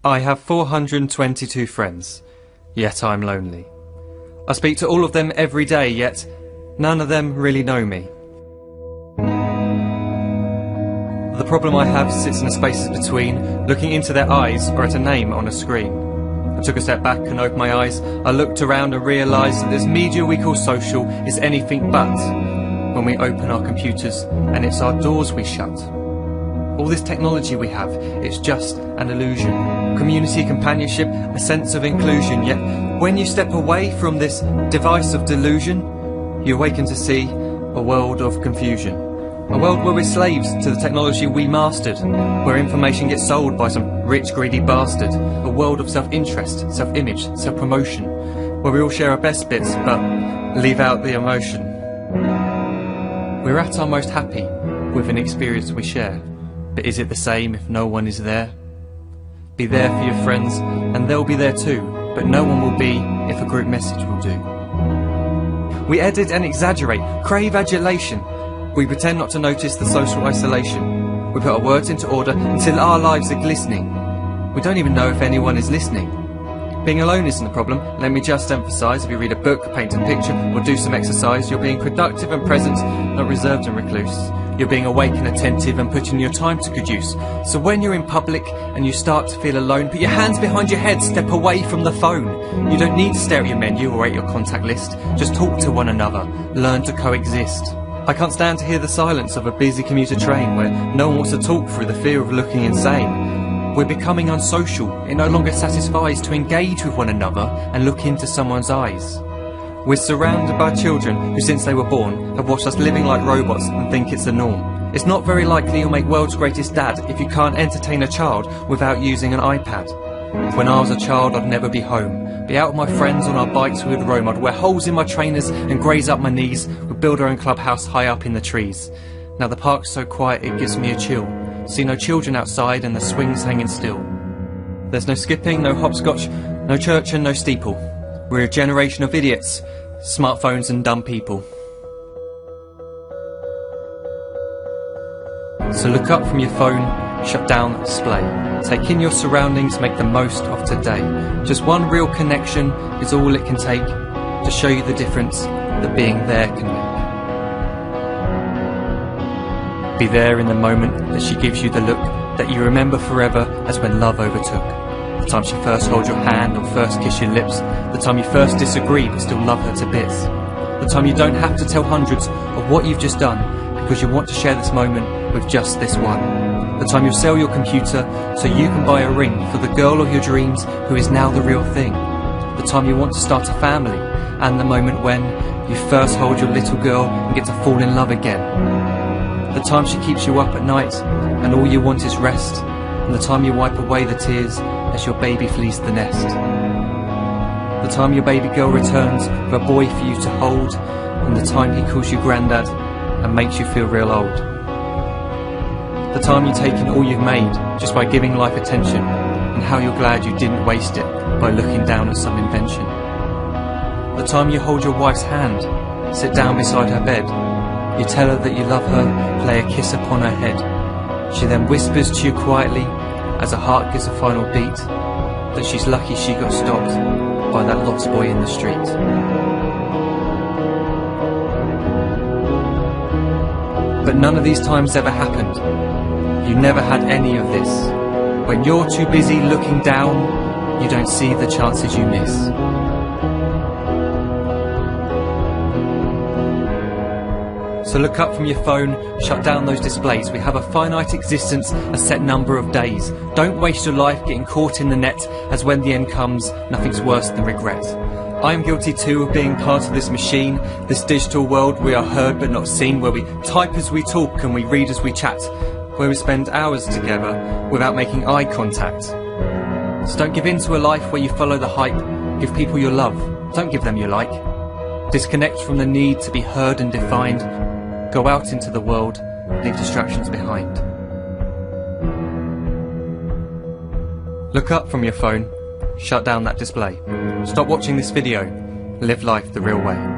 I have 422 friends, yet I'm lonely. I speak to all of them every day, yet none of them really know me. The problem I have sits in the spaces between looking into their eyes or at a name on a screen. I took a step back and opened my eyes. I looked around and realised that this media we call social is anything but when we open our computers and it's our doors we shut. All this technology we have, it's just an illusion. Community, companionship, a sense of inclusion. Yet when you step away from this device of delusion, you awaken to see a world of confusion. A world where we're slaves to the technology we mastered, where information gets sold by some rich, greedy bastard. A world of self-interest, self-image, self-promotion, where we all share our best bits but leave out the emotion. We're at our most happy with an experience we share. But is it the same if no one is there? Be there for your friends and they'll be there too, but no one will be if a group message will do. We edit and exaggerate, crave adulation. We pretend not to notice the social isolation. We put our words into order until our lives are glistening. We don't even know if anyone is listening. Being alone isn't the problem. Let me just emphasise, if you read a book, paint a picture or do some exercise, you're being productive and present, not reserved and recluse. You're being awake and attentive and putting your time to good use. So when you're in public and you start to feel alone, put your hands behind your head, step away from the phone. You don't need to stare at your menu or at your contact list. Just talk to one another. Learn to coexist. I can't stand to hear the silence of a busy commuter train where no one wants to talk through the fear of looking insane. We're becoming unsocial. It no longer satisfies to engage with one another and look into someone's eyes. We're surrounded by children who, since they were born, have watched us living like robots and think it's the norm. It's not very likely you'll make world's greatest dad if you can't entertain a child without using an iPad. When I was a child, I'd never be home. Be out with my friends on our bikes, we would roam. I'd wear holes in my trainers and graze up my knees. We'd build our own clubhouse high up in the trees. Now the park's so quiet it gives me a chill. See no children outside and the swings hanging still. There's no skipping, no hopscotch, no church and no steeple. We're a generation of idiots, smartphones and dumb people. So look up from your phone, shut down the display. Take in your surroundings, make the most of today. Just one real connection is all it can take to show you the difference that being there can make. Be there in the moment that she gives you the look that you remember forever as when love overtook. The time she first holds your hand or first kiss your lips. The time you first disagree but still love her to bits. The time you don't have to tell hundreds of what you've just done because you want to share this moment with just this one. The time you sell your computer so you can buy a ring for the girl of your dreams who is now the real thing. The time you want to start a family, and the moment when you first hold your little girl and get to fall in love again. The time she keeps you up at night and all you want is rest, and the time you wipe away the tears as your baby flees the nest. The time your baby girl returns with a boy for you to hold, and the time he calls you granddad and makes you feel real old. The time you take in all you've made just by giving life attention, and how you're glad you didn't waste it by looking down at some invention. The time you hold your wife's hand, sit down beside her bed, you tell her that you love her, lay a kiss upon her head. She then whispers to you quietly as her heart gives a final beat that she's lucky she got stopped by that lost boy in the street. But none of these times ever happened. You never had any of this. When you're too busy looking down, you don't see the chances you miss. So look up from your phone, shut down those displays. We have a finite existence, a set number of days. Don't waste your life getting caught in the net, as when the end comes, nothing's worse than regret. I am guilty too of being part of this machine, this digital world we are heard but not seen, where we type as we talk and we read as we chat, where we spend hours together without making eye contact. So don't give in to a life where you follow the hype. Give people your love, don't give them your like. Disconnect from the need to be heard and defined. Go out into the world, leave distractions behind. Look up from your phone, shut down that display. Stop watching this video, live life the real way.